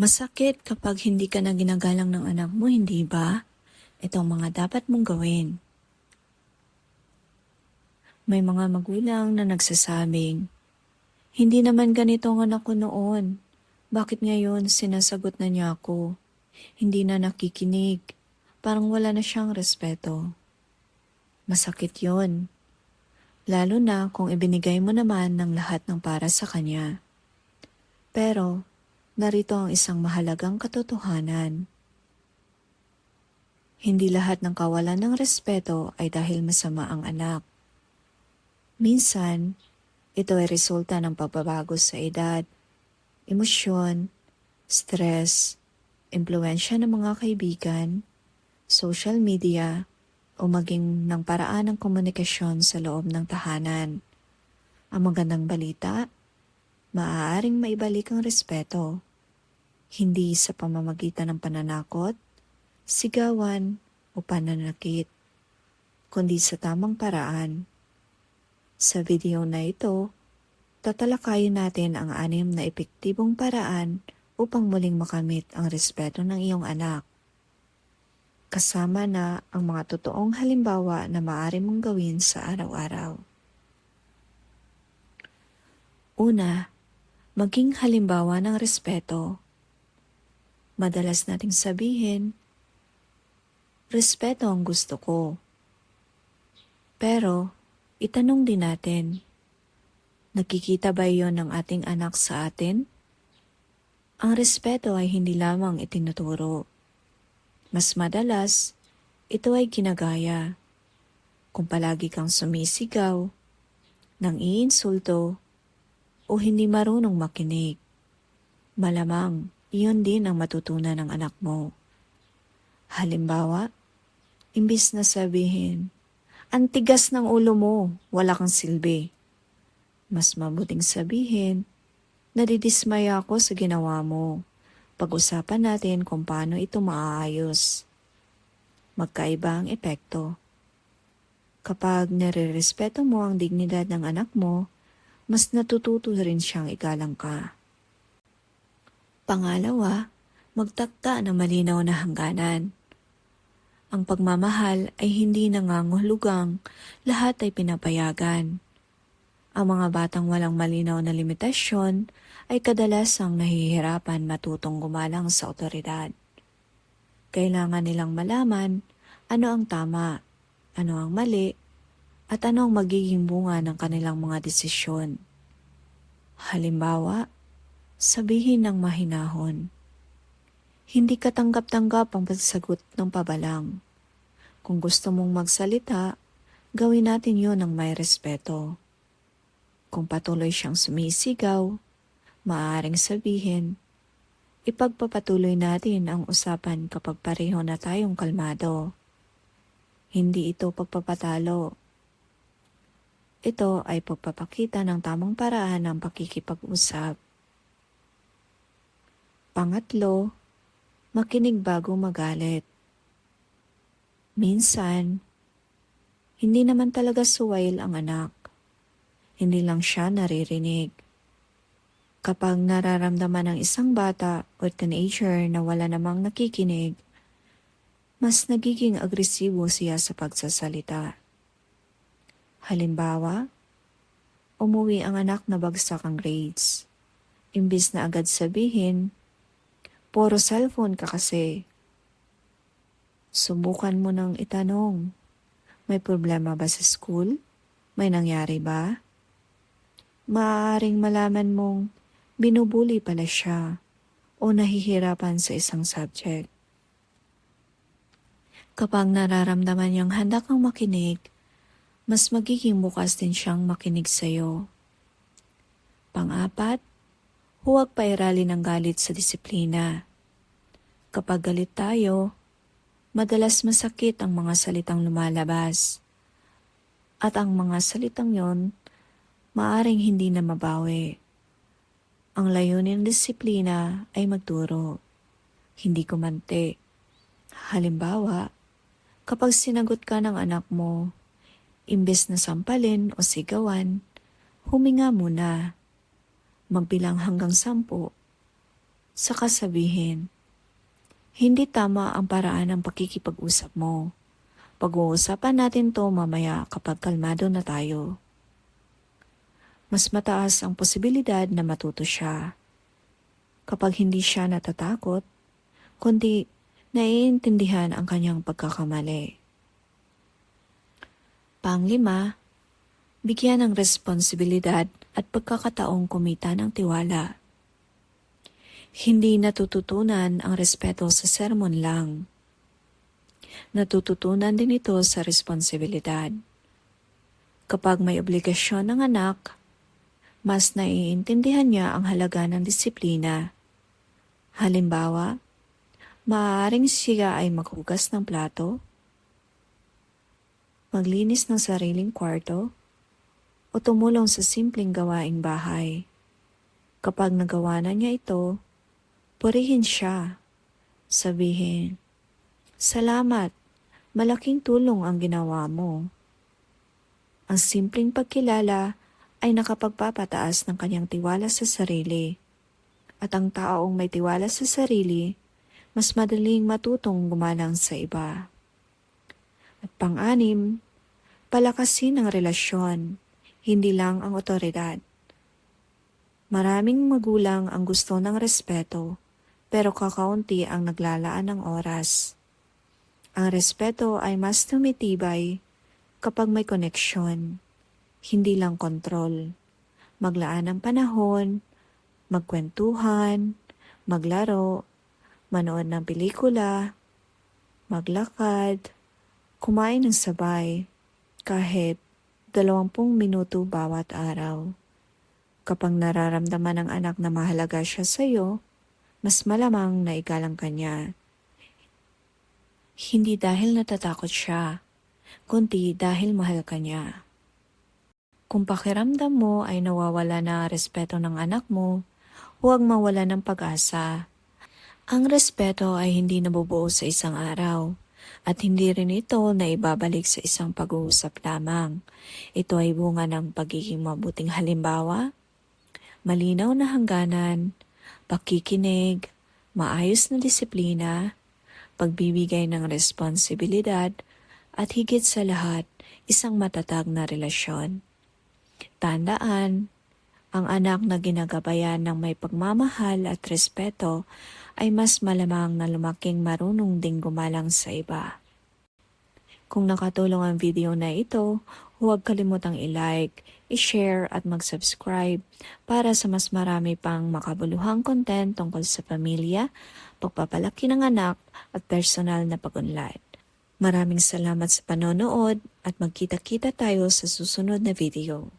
Masakit kapag hindi ka na ginagalang ng anak mo, hindi ba? Itong mga dapat mong gawin. May mga magulang na nagsasabing, hindi naman ganito ang anak ko noon. Bakit ngayon sinasagot na niya ako? Hindi na nakikinig. Parang wala na siyang respeto. Masakit yon. Lalo na kung ibinigay mo naman ng lahat ng para sa kanya. Pero, narito ang isang mahalagang katotohanan. Hindi lahat ng kawalan ng respeto ay dahil masama ang anak. Minsan, ito ay resulta ng pagbabago sa edad, emosyon, stress, impluwensya ng mga kaibigan, social media, o maging ng paraan ng komunikasyon sa loob ng tahanan. Ang magandang balita, maaaring maibalik ang respeto, hindi sa pamamagitan ng pananakot, sigawan o pananakit, kundi sa tamang paraan. Sa video na ito, tatalakayin natin ang 6 na epektibong paraan upang muling makamit ang respeto ng iyong anak. Kasama na ang mga totoong halimbawa na maaari mong gawin sa araw-araw. Una, maging halimbawa ng respeto. Madalas nating sabihin, respeto ang gusto ko. Pero, itanong din natin, nakikita ba iyon ng ating anak sa atin? Ang respeto ay hindi lamang itinuturo. Mas madalas, ito ay ginagaya. Kung palagi kang sumisigaw, nang iinsulto, o hindi marunong makinig, malamang iyon din ang matutunan ng anak mo. Halimbawa, imbis na sabihin, ang tigas ng ulo mo, wala kang silbi. Mas mabuting sabihin, nadidismaya ako sa ginawa mo. Pag-usapan natin kung paano ito maaayos. Magkaiba ang epekto. Kapag nare-respeto mo ang dignidad ng anak mo, mas natututo rin siyang igalang ka. Pangalawa, magtakda ng malinaw na hangganan. Ang pagmamahal ay hindi nangangahulugang lahat ay pinapayagan. Ang mga batang walang malinaw na limitasyon ay kadalasang nahihirapan matutong gumalang sa otoridad. Kailangan nilang malaman ano ang tama, ano ang mali, at ano ang magiging bunga ng kanilang mga desisyon. Halimbawa, sabihin ng mahinahon, hindi katanggap-tanggap ang pagsagot ng pabalang. Kung gusto mong magsalita, gawin natin yon ng may respeto. Kung patuloy siyang sumisigaw, maaaring sabihin, ipagpapatuloy natin ang usapan kapag pareho na tayong kalmado. Hindi ito pagpapatalo. Ito ay pagpapakita ng tamang paraan ng pakikipag-usap. Pangatlo, makinig bago magalit. Minsan, hindi naman talaga suwail ang anak. Hindi lang siya naririnig. Kapag nararamdaman ng isang bata o teenager na wala namang nakikinig, mas nagiging agresibo siya sa pagsasalita. Halimbawa, umuwi ang anak na bagsak ang grades. Imbis na agad sabihin, puro cellphone ka kasi. Subukan mo nang itanong, may problema ba sa school? May nangyari ba? Maaaring malaman mong binubuli pala siya o nahihirapan sa isang subject. Kapag nararamdaman niyang handa kang makinig, mas magiging bukas din siyang makinig sa iyo. Pang-apat, huwag pairalin ng galit sa disiplina. Kapag galit tayo, madalas masakit ang mga salitang lumalabas. At ang mga salitang yon, maaring hindi na mabawi. Ang layunin ng disiplina ay magturo, hindi kumante. Halimbawa, kapag sinagot ka ng anak mo, imbes na sampalin o sigawan, huminga muna. Magbilang hanggang 10. Saka sabihin, hindi tama ang paraan ng pakikipag-usap mo. Pag-uusapan natin to mamaya kapag kalmado na tayo. Mas mataas ang posibilidad na matuto siya. Kapag hindi siya natatakot, kundi naiintindihan ang kanyang pagkakamali. Panglima, bigyan ng responsibilidad at pagkakataong kumita ng tiwala. Hindi natututunan ang respeto sa sermon lang. Natututunan din ito sa responsibilidad. Kapag may obligasyon ng anak, mas naiintindihan niya ang halaga ng disiplina. Halimbawa, maaaring siya ay maghugas ng plato, maglinis ng sariling kwarto, o tumulong sa simpleng gawaing bahay. Kapag nagawa na niya ito, purihin siya. Sabihin, "Salamat, malaking tulong ang ginawa mo." Ang simpleng pagkilala ay nakapagpapataas ng kanyang tiwala sa sarili. At ang taong may tiwala sa sarili, mas madaling matutong gumalang sa iba. At pang-anim, palakasin ang relasyon, hindi lang ang otoridad. Maraming magulang ang gusto ng respeto, pero kakaunti ang naglalaan ng oras. Ang respeto ay mas tumitibay kapag may koneksyon, hindi lang kontrol. Maglaan ng panahon, magkwentuhan, maglaro, manood ng pelikula, maglakad, kumain ng sabay, kahit 20 minuto bawat araw. Kapag nararamdaman ng anak na mahalaga siya sa iyo, mas malamang na igalang ka niya. Hindi dahil natatakot siya, kundi dahil mahal ka niya. Kung pakiramdam mo ay nawawala na respeto ng anak mo, huwag mawala ng pag-asa. Ang respeto ay hindi nabubuo sa isang araw, at hindi rin ito na ibabalik sa isang pag-uusap lamang. Ito ay bunga ng pagiging mabuting halimbawa, malinaw na hangganan, pakikinig, maayos na disiplina, pagbibigay ng responsibilidad, at higit sa lahat, isang matatag na relasyon. Tandaan, ang anak na ginagabayan ng may pagmamahal at respeto ay mas malamang na lumaking marunong ding gumalang sa iba. Kung nakatulong ang video na ito, huwag kalimutang i-like, i-share at mag-subscribe para sa mas marami pang makabuluhang content tungkol sa pamilya, pagpapalaki ng anak at personal na pag-unlad. Maraming salamat sa panonood at magkita-kita tayo sa susunod na video.